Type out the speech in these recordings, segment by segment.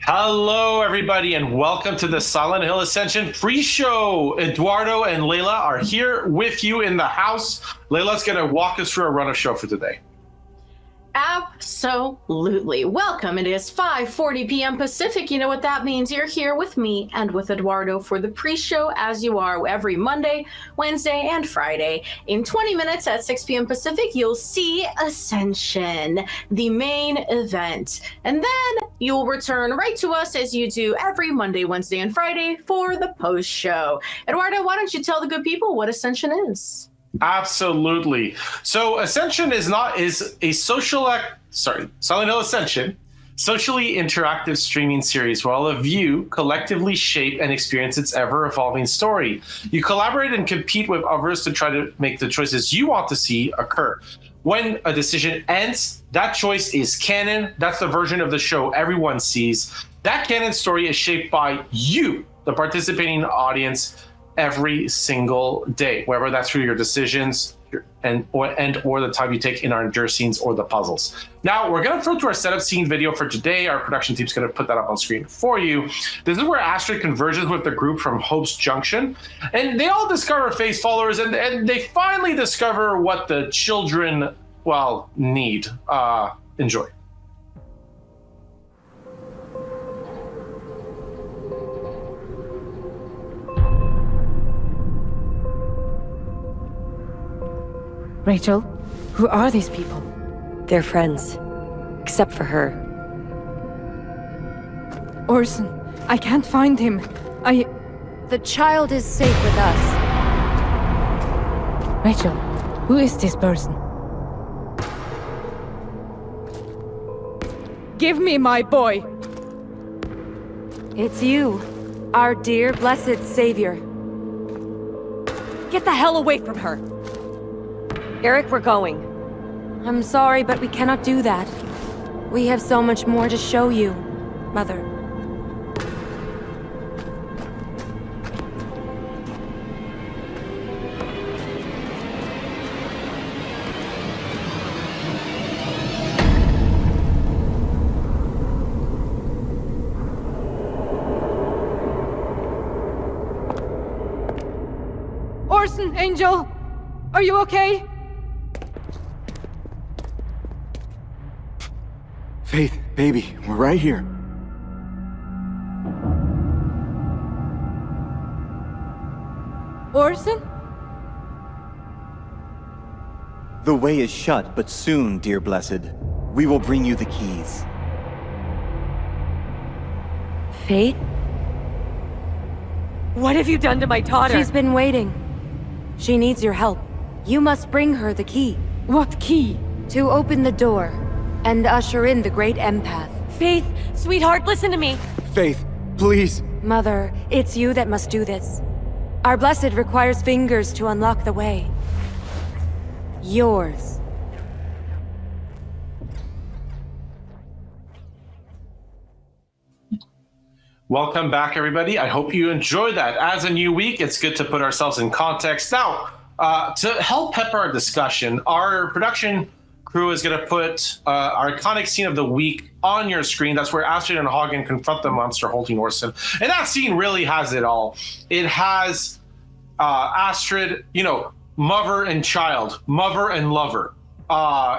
Hello, everybody, and welcome to the Silent Hill Ascension pre-show. Eduardo and Layla are here with you in the house. Layla's going to walk us through a run of show for today. Absolutely. Welcome. It is 5:40 p.m. Pacific. You know what that means. You're here with me and with Eduardo for the pre-show, as you are every Monday, Wednesday, and Friday. In 20 minutes at 6 p.m. Pacific, you'll see Ascension, the main event. And then you'll return right to us as you do every Monday, Wednesday, and Friday for the post-show. Eduardo, why don't you tell the good people what Ascension is? Absolutely. So Ascension is a Silent Hill Ascension, socially interactive streaming series where all of you collectively shape and experience its ever-evolving story. You collaborate and compete with others to try to make the choices you want to see occur. When a decision ends, that choice is canon. That's the version of the show everyone sees. That canon story is shaped by you, the participating audience, every single day, whether that's through your decisions or the time you take in our endure scenes or the puzzles. Now, we're going to throw to our setup scene video for today. Our production team's going to put that up on screen for you. This is where Astrid converges with the group from Hope's Junction, and they all discover Faith's followers, and they finally discover what the children, need. Enjoy. Rachel, who are these people? They're friends, except for her. Orson, I can't find him. The child is safe with us. Rachel, who is this person? Give me my boy! It's you, our dear, blessed savior. Get the hell away from her! Eric, we're going. I'm sorry, but we cannot do that. We have so much more to show you, Mother. Orson, Angel! Are you okay? Faith, baby, we're right here. Orson? The way is shut, but soon, dear blessed, we will bring you the keys. Faith? What have you done to my daughter? She's been waiting. She needs your help. You must bring her the key. What key? To open the door and usher in the great empath. Faith, sweetheart, listen to me. Faith, please. Mother, it's you that must do this. Our blessed requires fingers to unlock the way. Yours. Welcome back, everybody. I hope you enjoy that. As a new week, it's good to put ourselves in context. Now, to help pepper our discussion, our production crew is going to put our iconic scene of the week on your screen. That's where Astrid and Hagen confront the monster holding Orson. And that scene really has it all. It has Astrid, mother and child, mother and lover.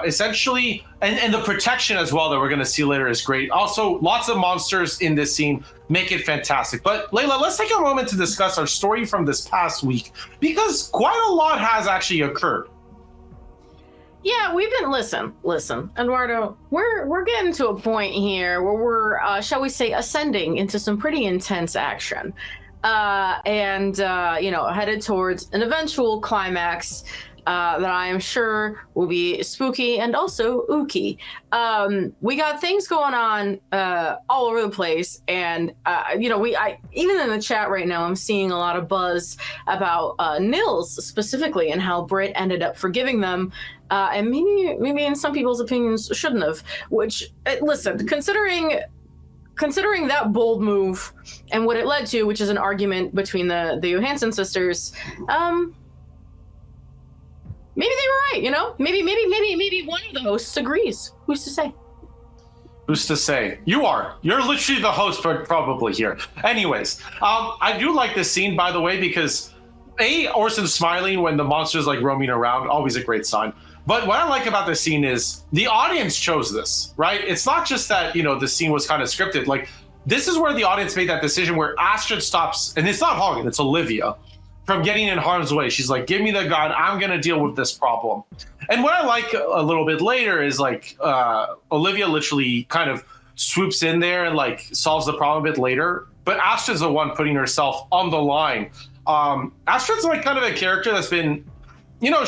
Essentially, and the protection as well that we're going to see later is great. Also, lots of monsters in this scene make it fantastic. But Layla, let's take a moment to discuss our story from this past week, because quite a lot has actually occurred. Yeah, we've been listen, Eduardo. We're getting to a point here where we're, shall we say, ascending into some pretty intense action, and headed towards an eventual climax that I am sure will be spooky and also ooky. We got things going on all over the place, and even in the chat right now, I'm seeing a lot of buzz about Nils specifically and how Britt ended up forgiving them. And maybe in some people's opinions shouldn't have, which, listen, considering that bold move and what it led to, which is an argument between the Johansson sisters, maybe they were right, Maybe one of the hosts agrees. Who's to say? Who's to say? You are. You're literally the host, but probably here. Anyways, I do like this scene, by the way, because Orson smiling when the monster's like roaming around, always a great sign. But what I like about this scene is the audience chose this, right? It's not just that, the scene was kind of scripted. Like, this is where the audience made that decision where Astrid stops, and it's not Hagen, it's Olivia, from getting in harm's way. She's like, give me the gun, I'm going to deal with this problem. And what I like a little bit later is like Olivia literally kind of swoops in there and like solves the problem a bit later. But Astrid's the one putting herself on the line. Astrid's like kind of a character that's been,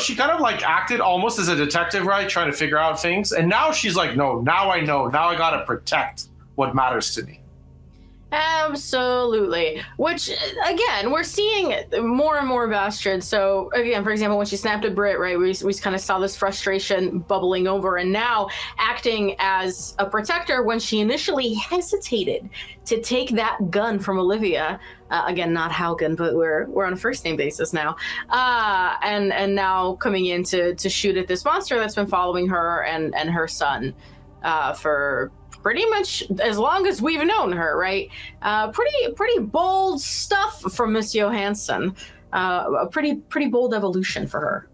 she kind of like acted almost as a detective, right? Trying to figure out things. And now she's like, no, now I know. Now I got to protect what matters to me. Absolutely. Which, again, we're seeing more and more of Astrid. So, again, for example, when she snapped at Britt, right, we kind of saw this frustration bubbling over, and now acting as a protector when she initially hesitated to take that gun from Olivia. Again, not Haugen, but we're on a first name basis now. And now coming in to shoot at this monster that's been following her and her son for pretty much as long as we've known her, right? Pretty bold stuff from Miss Johansson. A pretty bold evolution for her.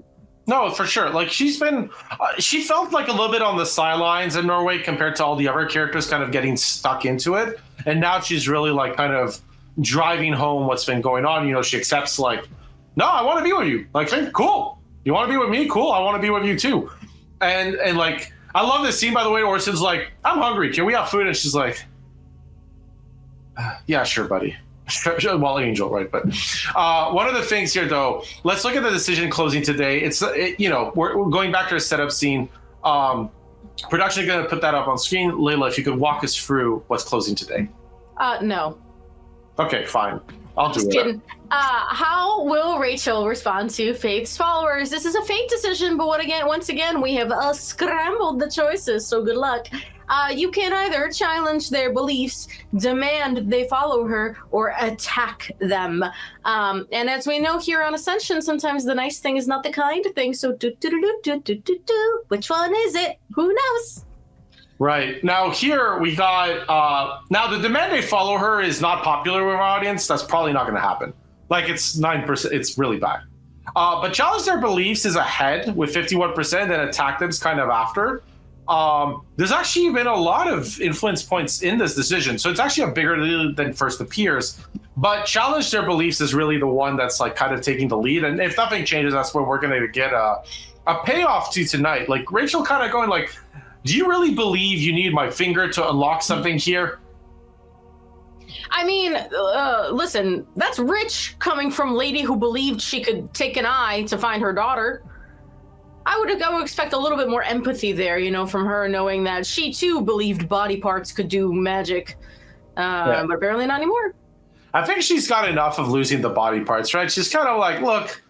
No, for sure. Like she felt like a little bit on the sidelines in Norway compared to all the other characters kind of getting stuck into it. And now she's really like kind of driving home what's been going on. She accepts like, no, I want to be with you. Like, hey, cool. You want to be with me? Cool. I want to be with you too. And like, I love this scene, by the way. Orson's like, I'm hungry. Can we have food? And she's like, yeah, sure, buddy. Well, Angel, right? But one of the things here, though, let's look at the decision closing today. We're going back to a setup scene. Production is going to put that up on screen. Layla, if you could walk us through what's closing today. No. Okay, fine. I'll do it. How will Rachel respond to Faith's followers? This is a Faith decision, but once again, we have scrambled the choices, so good luck. You can either challenge their beliefs, demand they follow her, or attack them. And as we know here on Ascension, sometimes the nice thing is not the kind thing, so which one is it? Who knows? Right. Now here we got, now the demand they follow her is not popular with our audience. That's probably not going to happen. Like it's 9%. It's really bad. But challenge their beliefs is ahead with 51%, and attack them's kind of after. There's actually been a lot of influence points in this decision. So it's actually a bigger deal than first appears. But challenge their beliefs is really the one that's like kind of taking the lead. And if nothing changes, that's where we're going to get a payoff to tonight. Like Rachel kind of going like, do you really believe you need my finger to unlock something here? I mean, listen, that's rich coming from lady who believed she could take an eye to find her daughter. I would expect a little bit more empathy there, from her, knowing that she too believed body parts could do magic, but apparently not anymore. I think she's got enough of losing the body parts, right? She's kind of like, look,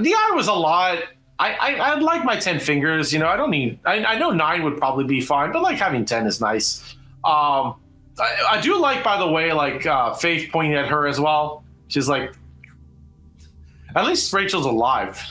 the eye was a lot. I'd like my 10 fingers, I don't need, I know 9 would probably be fine, but like having 10 is nice. I do like, by the way, like Faith pointing at her as well. She's like, at least Rachel's alive.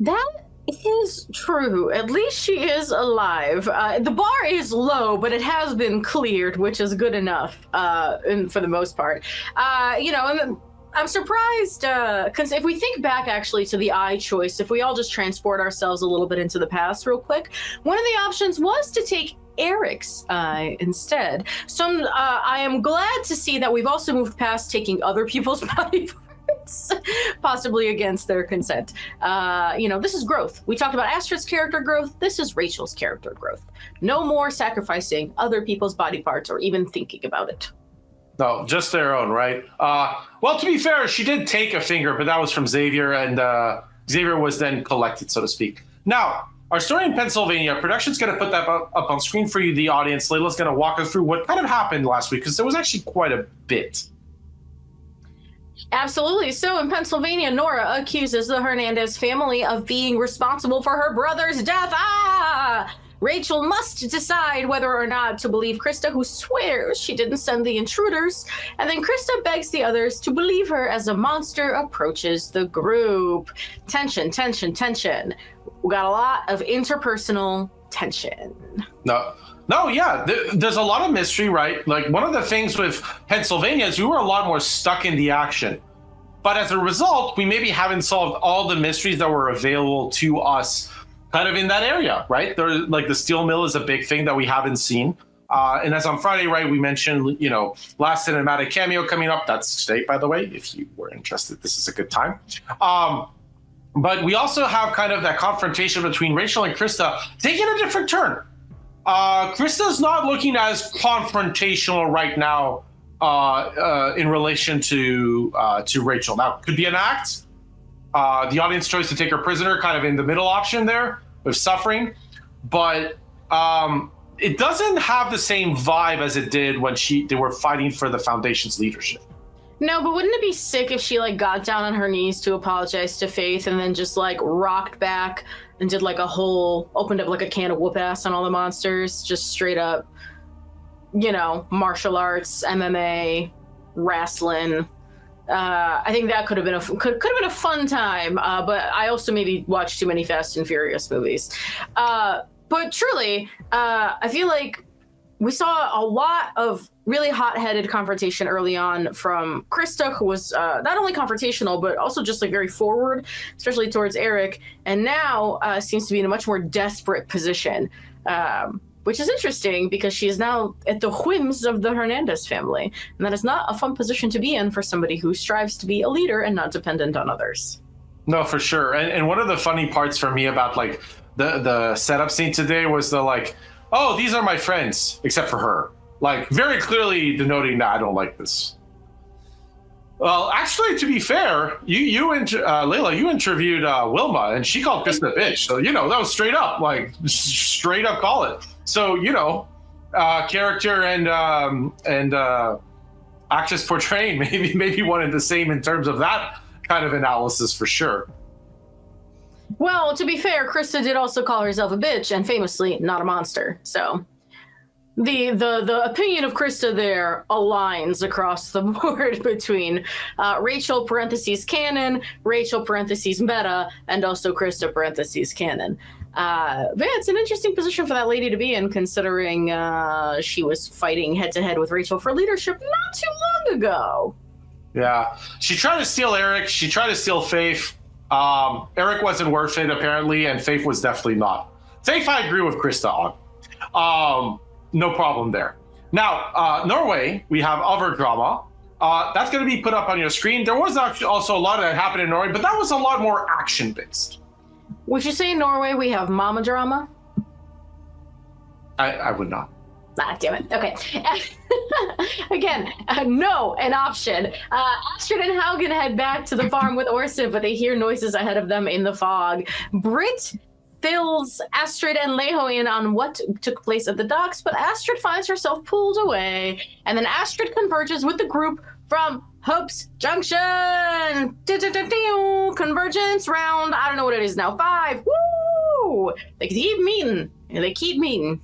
That is true. At least she is alive. The bar is low, but it has been cleared, which is good enough for the most part. And I'm surprised, because if we think back actually to the eye choice, if we all just transport ourselves a little bit into the past real quick, one of the options was to take Eric's eye instead. So I am glad to see that we've also moved past taking other people's body parts, possibly against their consent. This is growth. We talked about Astrid's character growth. This is Rachel's character growth. No more sacrificing other people's body parts or even thinking about it. No, just their own, right? Well, to be fair, she did take a finger, but that was from Xavier, and Xavier was then collected, so to speak. Now, our story in Pennsylvania, production's going to put that up on screen for you, the audience. Layla's going to walk us through what kind of happened last week, because there was actually quite a bit. Absolutely. So in Pennsylvania, Nora accuses the Hernandez family of being responsible for her brother's death. Rachel must decide whether or not to believe Krista, who swears she didn't send the intruders. And then Krista begs the others to believe her as a monster approaches the group. Tension, tension, tension. We got a lot of interpersonal tension. Now No, yeah, there's a lot of mystery, right? Like one of the things with Pennsylvania is we were a lot more stuck in the action. But as a result, we maybe haven't solved all the mysteries that were available to us kind of in that area, right? Like the steel mill is a big thing that we haven't seen. And as on Friday, right, we mentioned, last cinematic cameo coming up. That's today, by the way, if you were interested, this is a good time. But we also have kind of that confrontation between Rachel and Krista taking a different turn. Krista's not looking as confrontational right now in relation to Rachel. Now, could be an act. The audience chose to take her prisoner, kind of in the middle option there with suffering, but it doesn't have the same vibe as it did when they were fighting for the Foundation's leadership. No, but wouldn't it be sick if she got down on her knees to apologize to Faith and then just rocked back and did opened up a can of whoop ass on all the monsters, just straight up, martial arts, MMA, wrestling. I think that could have been a fun time, but I also maybe watched too many Fast and Furious movies. But truly, I feel like we saw a lot of really hot-headed confrontation early on from Krista, who was not only confrontational, but also just very forward, especially towards Eric, and now seems to be in a much more desperate position, which is interesting because she is now at the whims of the Hernandez family. And that is not a fun position to be in for somebody who strives to be a leader and not dependent on others. No, for sure. And one of the funny parts for me about the setup scene today was oh, these are my friends, except for her. Very clearly denoting that I don't like this. Well, actually, to be fair, Layla, you interviewed Wilma, and she called Krista a bitch. So, that was straight up, straight up call it. So, character and actress portraying maybe one and the same in terms of that kind of analysis for sure. Well, to be fair, Krista did also call herself a bitch and famously not a monster. So the opinion of Krista there aligns across the board between Rachel parentheses canon, Rachel parentheses meta, and also Krista parentheses canon. But yeah, it's an interesting position for that lady to be in, considering she was fighting head to head with Rachel for leadership not too long ago. Yeah, she tried to steal Eric. She tried to steal Faith. Eric wasn't worth it, apparently, and Faith was definitely not. Faith, I agree with Krista on. No problem there. Now, Norway, we have other drama. That's going to be put up on your screen. There was actually also a lot that happened in Norway, but that was a lot more action-based. Would you say in Norway we have mama drama? I would not. Ah, damn it. Okay. Again, no, an option. Astrid and Haugen head back to the farm with Orson, but they hear noises ahead of them in the fog. Britt fills Astrid and Leho in on what took place at the docks, but Astrid finds herself pulled away, and then Astrid converges with the group from Hope's Junction. Convergence round, I don't know what it is now, 5. Woo! They keep meeting.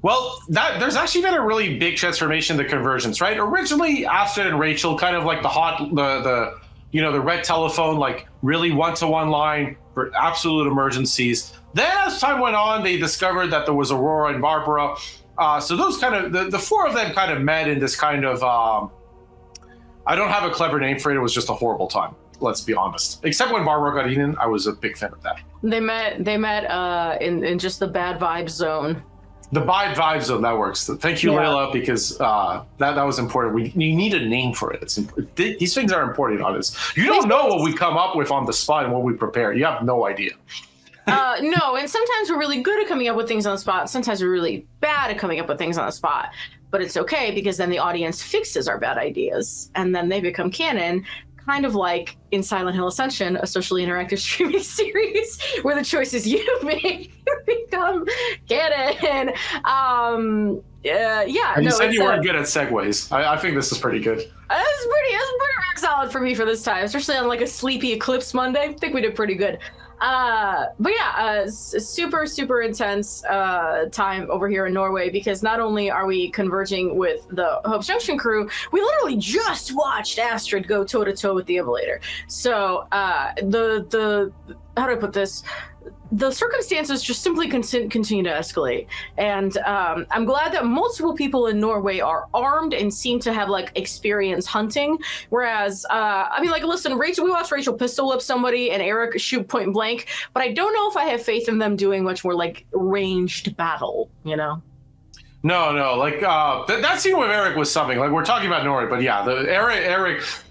Well, there's actually been a really big transformation in the convergence, right? Originally, Astrid and Rachel, kind of like the red telephone, really one-to-one line for absolute emergencies. Then as time went on, they discovered that there was Aurora and Barbara. So those kind of, the four of them kind of met in this kind of, I don't have a clever name for it. It was just a horrible time. Let's be honest. Except when Barbara got eaten, I was a big fan of that. They met in just the bad vibes zone. The bad vibes zone, that works. Thank you, Layla, because that was important. You need a name for it. These things are important on this. You don't know what we come up with on the spot and what we prepare. You have no idea. No, and sometimes we're really good at coming up with things on the spot. Sometimes we're really bad at coming up with things on the spot. But it's okay, because then the audience fixes our bad ideas, and then they become canon, kind of like in Silent Hill Ascension, a socially interactive streaming series where the choices you make become canon. And you said you weren't good at segues. I think this is pretty good. It's pretty rock solid for me for this time, especially on a sleepy Eclipse Monday. I think we did pretty good. But yeah, super intense time over here in Norway, because not only are we converging with the Hope Junction crew, we literally just watched Astrid go toe to toe with the Immolator. So the how do I put this? the circumstances just simply continue to escalate. And I'm glad that multiple people in Norway are armed and seem to have like experience hunting. Whereas, I mean, like, listen, Rachel, we watched Rachel pistol whip somebody and Eric shoot point blank, but I don't know if I have faith in them doing much more like ranged battle, you know? No, like that scene with Eric was something. Like, we're talking about Norway, but yeah,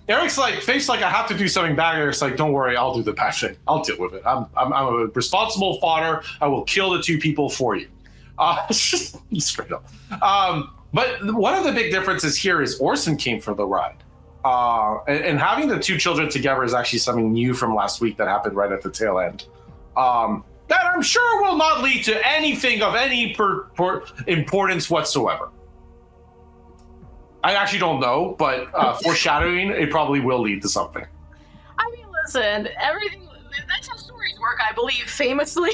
Eric's like face like I have to do something bad. Eric's like, don't worry, I'll do the bad thing. I'll deal with it. I'm a responsible fodder. I will kill the two people for you. Straight up. But one of the big differences here is Orson came for the ride. And having the two children together is actually something new from last week that happened right at the tail end. That I'm sure will not lead to anything of any importance whatsoever. I actually don't know, but foreshadowing, it probably will lead to something. I mean, listen, everything, that's how stories work, I believe, famously.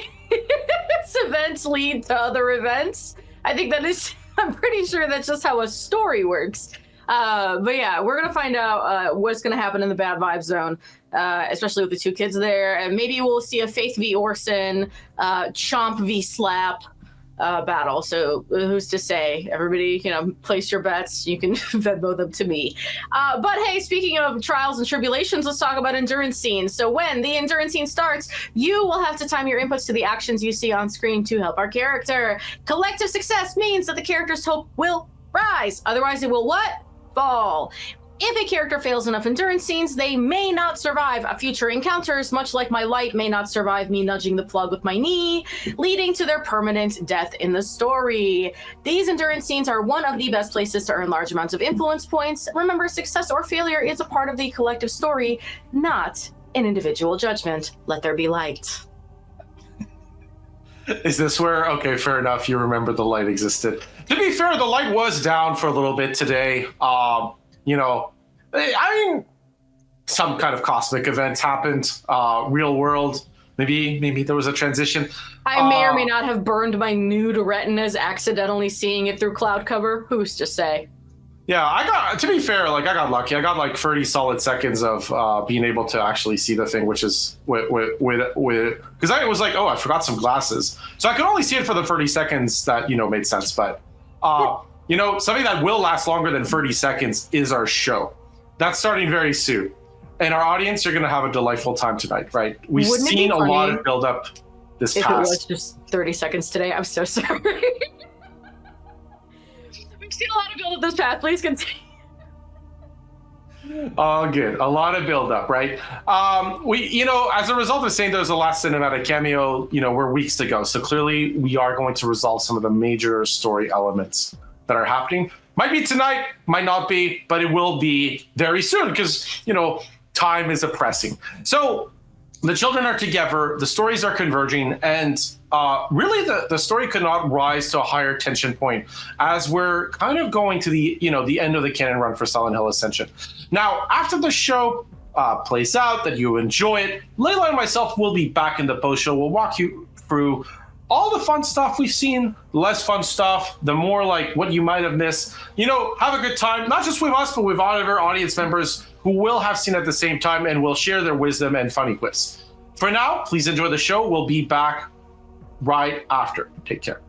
Events lead to other events. I think that is, I'm pretty sure that's just how a story works. But yeah, we're going to find out what's going to happen in the Bad Vibe Zone, especially with the two kids there. And maybe we'll see a Faith v. Orson, Chomp v. Slap battle. So who's to say? Everybody, place your bets. You can Venmo them to me. But hey, speaking of trials and tribulations, let's talk about endurance scenes. So when the endurance scene starts, you will have to time your inputs to the actions you see on screen to help our character. Collective success means that the character's hope will rise. Otherwise, it will what? Fall. If a character fails enough endurance scenes, they may not survive future encounters, much like my light may not survive me nudging the plug with my knee, leading to their permanent death in the story. These endurance scenes are one of the best places to earn large amounts of influence points. Remember, success or failure is a part of the collective story, not an individual judgment. Let there be light. Is this where, okay, fair enough, you remember the light existed. To be fair, the light was down for a little bit today. I mean, some kind of cosmic event happened, real world. Maybe there was a transition. I may or may not have burned my nude retinas accidentally seeing it through cloud cover. Who's to say? Yeah, to be fair, I got lucky. I got like 30 solid seconds of being able to actually see the thing, which is with because I was like, oh, I forgot some glasses. So I could only see it for the 30 seconds that, made sense. But, something that will last longer than 30 seconds is our show. That's starting very soon. And our audience are going to have a delighttul time tonight, right? We've seen a lot of build up this if past. It was just 30 seconds today. I'm so sorry. We've seen a lot of build up this past. Please continue. Oh, good. A lot of build up, right? We, as a result of saying there's a last cinematic cameo, we're weeks to go. So clearly we are going to resolve some of the major story elements that are happening. Might be tonight, might not be, but it will be very soon because, time is pressing. So the children are together, the stories are converging, and really the story could not rise to a higher tension point as we're kind of going to the end of the canon run for Silent Hill Ascension. Now, after the show plays out, that you enjoy it, Layla and myself will be back in the post show. We'll walk you through all the fun stuff we've seen, the less fun stuff, the more like what you might have missed. Have a good time, not just with us, but with all of our audience members who will have seen at the same time and will share their wisdom and funny quips. For now, please enjoy the show. We'll be back right after. Take care.